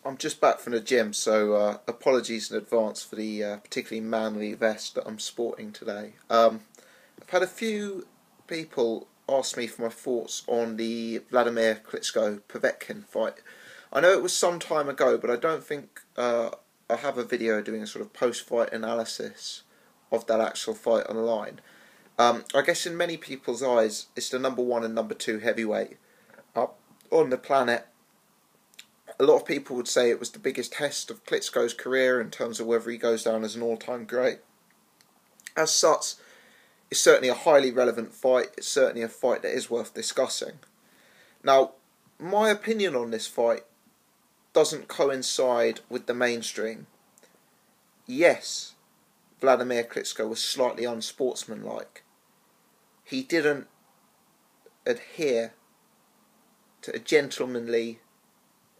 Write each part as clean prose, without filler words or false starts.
I'm just back from the gym, so apologies in advance for the particularly manly vest that I'm sporting today. I've had a few people ask me for my thoughts on the Wladamir Klitschko Povetkin fight. I know it was some time ago, but I don't think I have a video doing a sort of post-fight analysis of that actual fight online. I guess in many people's eyes, it's the number 1 and number 2 heavyweight on the planet. A lot of people would say it was the biggest test of Klitschko's career in terms of whether he goes down as an all-time great. As such, it's certainly a highly relevant fight. It's certainly a fight that is worth discussing. Now, my opinion on this fight doesn't coincide with the mainstream. Yes, Wladimir Klitschko was slightly unsportsmanlike. He didn't adhere to a gentlemanly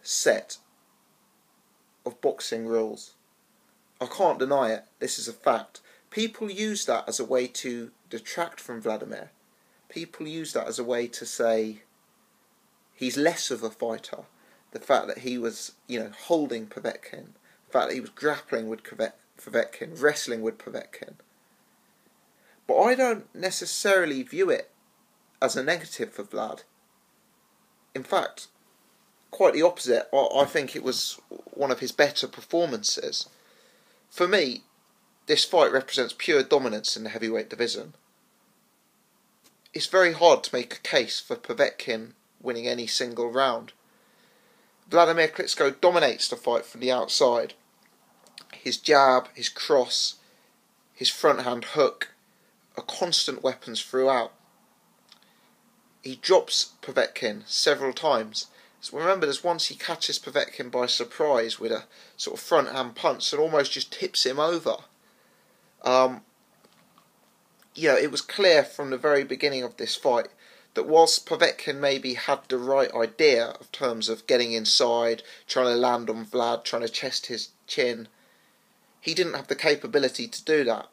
set of boxing rules. I can't deny it. This is a fact. People use that as a way to detract from Wladimir. People use that as a way to say he's less of a fighter. The fact that he was, holding Povetkin, the fact that he was grappling with Povetkin, wrestling with Povetkin. But I don't necessarily view it as a negative for Vlad. In fact, quite the opposite. I think it was one of his better performances. For me, this fight represents pure dominance in the heavyweight division. It's very hard to make a case for Povetkin winning any single round. Wladimir Klitschko dominates the fight from the outside. His jab, his cross, his front hand hook are constant weapons throughout. He drops Povetkin several times. So remember, there's once he catches Povetkin by surprise with a sort of front hand punch and almost just tips him over. It was clear from the very beginning of this fight that whilst Povetkin maybe had the right idea in terms of getting inside, trying to land on Vlad, trying to chest his chin, he didn't have the capability to do that.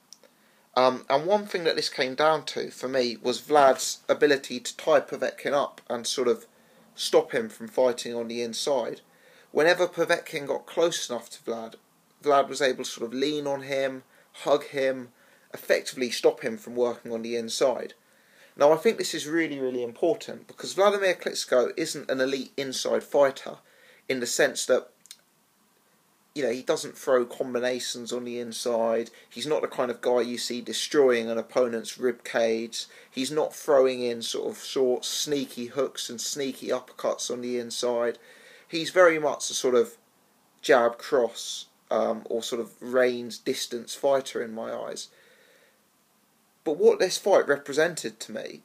And one thing that this came down to, for me, was Vlad's ability to tie Povetkin up and sort of stop him from fighting on the inside. Whenever Povetkin got close enough to Vlad, Vlad was able to sort of lean on him, hug him, effectively stop him from working on the inside. Now, I think this is really, really important because Wladimir Klitschko isn't an elite inside fighter in the sense that, he doesn't throw combinations on the inside. He's not the kind of guy you see destroying an opponent's rib cage. He's not throwing in sort of short, sneaky hooks and sneaky uppercuts on the inside. He's very much a sort of jab cross or sort of range distance fighter in my eyes. But what this fight represented to me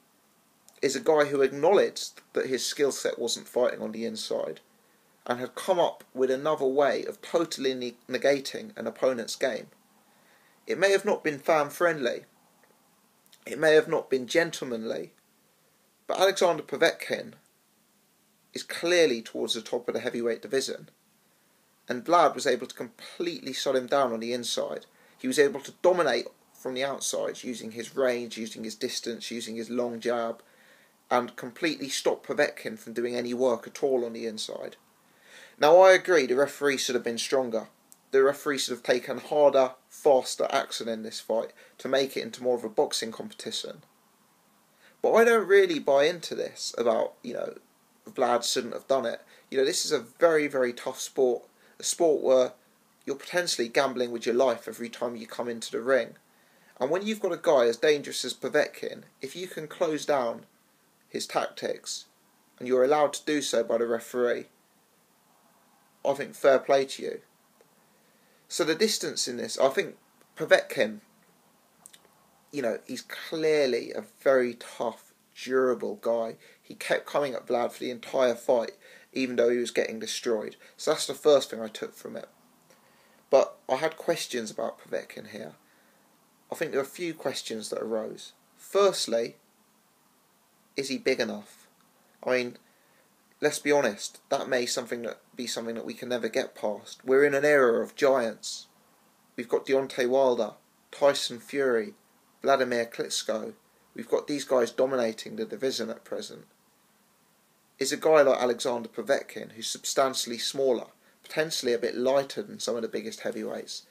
is a guy who acknowledged that his skill set wasn't fighting on the inside and had come up with another way of totally negating an opponent's game. It may have not been fan-friendly, it may have not been gentlemanly, but Alexander Povetkin is clearly towards the top of the heavyweight division, and Vlad was able to completely shut him down on the inside. He was able to dominate from the outside using his range, using his distance, using his long jab, and completely stop Povetkin from doing any work at all on the inside. Now, I agree the referee should have been stronger. The referee should have taken harder, faster action in this fight to make it into more of a boxing competition. But I don't really buy into this about, Vlad shouldn't have done it. This is a very, very tough sport. A sport where you're potentially gambling with your life every time you come into the ring. And when you've got a guy as dangerous as Povetkin, if you can close down his tactics, and you're allowed to do so by the referee, I think fair play to you. So the distance in this, I think Povetkin, he's clearly a very tough, durable guy. He kept coming at Vlad for the entire fight, even though he was getting destroyed. So that's the first thing I took from it. But I had questions about Povetkin here. I think there are a few questions that arose. Firstly, is he big enough? I mean, let's be honest, that may be something that we can never get past. We're in an era of giants. We've got Deontay Wilder, Tyson Fury, Wladimir Klitschko. We've got these guys dominating the division at present. Is a guy like Alexander Povetkin, who's substantially smaller, potentially a bit lighter than some of the biggest heavyweights.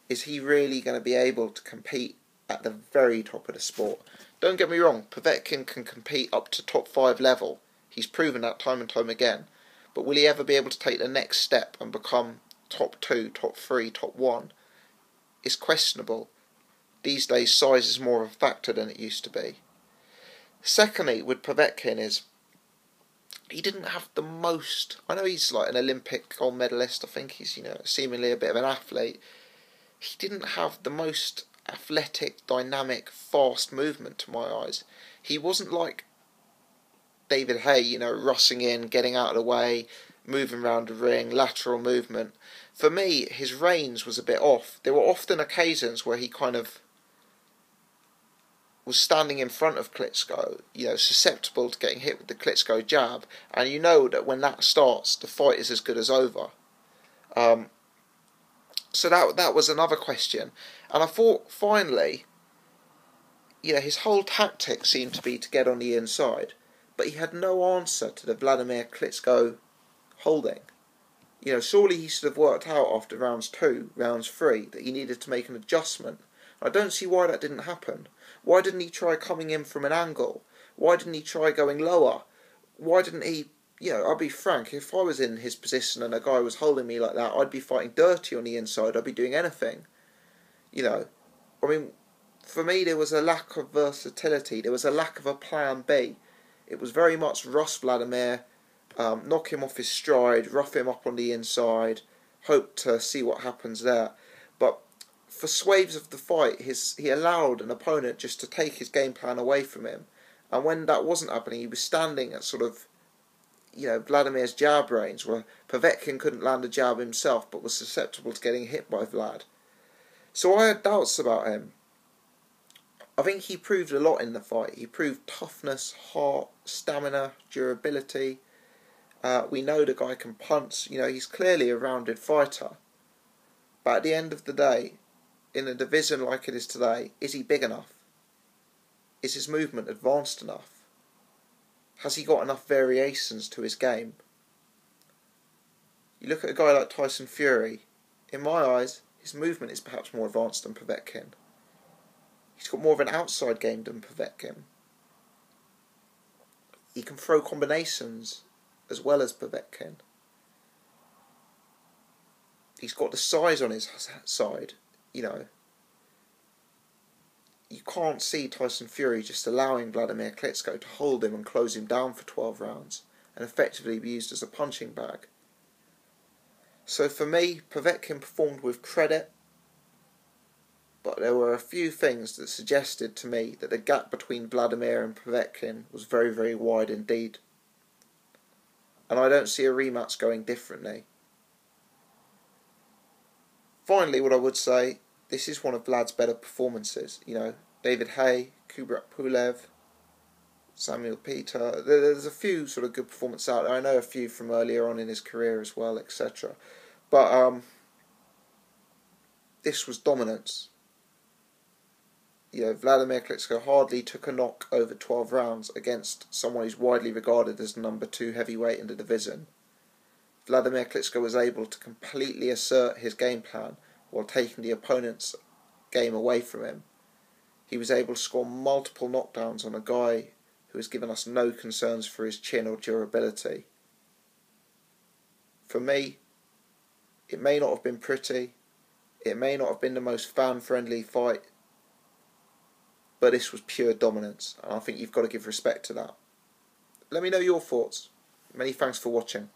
Is he really going to be able to compete at the very top of the sport? Don't get me wrong, Povetkin can compete up to top 5 level. He's proven that time and time again. But will he ever be able to take the next step and become top 2, top 3, top 1? It's questionable. These days size is more of a factor than it used to be. Secondly, with Povetkin is he didn't have the most. I know he's like an Olympic gold medalist. I think he's, seemingly a bit of an athlete. He didn't have the most athletic, dynamic, fast movement to my eyes. He wasn't like David Haye, rushing in, getting out of the way, moving around the ring, lateral movement. For me, his range was a bit off. There were often occasions where he kind of was standing in front of Klitschko, susceptible to getting hit with the Klitschko jab, and you know that when that starts, the fight is as good as over. So that was another question. And I thought, finally, his whole tactic seemed to be to get on the inside, but he had no answer to the Wladamir Klitschko holding. Surely he should have worked out after rounds 2, rounds 3, that he needed to make an adjustment. I don't see why that didn't happen. Why didn't he try coming in from an angle? Why didn't he try going lower? Why didn't he... I'll be frank, if I was in his position and a guy was holding me like that, I'd be fighting dirty on the inside. I'd be doing anything. For me, there was a lack of versatility. There was a lack of a plan B. It was very much rush Wladamir, knock him off his stride, rough him up on the inside, hope to see what happens there. But for swathes of the fight, he allowed an opponent just to take his game plan away from him. And when that wasn't happening, he was standing at sort of, Wladamir's jab range, where Povetkin couldn't land a jab himself, but was susceptible to getting hit by Vlad. So I had doubts about him. I think he proved a lot in the fight. He proved toughness, heart, stamina, durability. We know the guy can punch. He's clearly a rounded fighter. But at the end of the day, in a division like it is today, is he big enough? Is his movement advanced enough? Has he got enough variations to his game? You look at a guy like Tyson Fury. In my eyes, his movement is perhaps more advanced than Povetkin. He's got more of an outside game than Povetkin. He can throw combinations as well as Povetkin. He's got the size on his side, You can't see Tyson Fury just allowing Wladamir Klitschko to hold him and close him down for 12 rounds and effectively be used as a punching bag. So for me, Povetkin performed with credit, but there were a few things that suggested to me that the gap between Wladamir and Povetkin was very, very wide indeed. And I don't see a rematch going differently. Finally, what I would say, this is one of Vlad's better performances. David Haye, Kubrat Pulev, Samuel Peter. There's a few sort of good performances out there. I know a few from earlier on in his career as well, etc. But this was dominance. Wladamir Klitschko hardly took a knock over 12 rounds against someone who's widely regarded as the number 2 heavyweight in the division. Wladamir Klitschko was able to completely assert his game plan while taking the opponent's game away from him. He was able to score multiple knockdowns on a guy who has given us no concerns for his chin or durability. For me, it may not have been pretty, it may not have been the most fan-friendly fight, but this was pure dominance, and I think you've got to give respect to that. Let me know your thoughts. Many thanks for watching.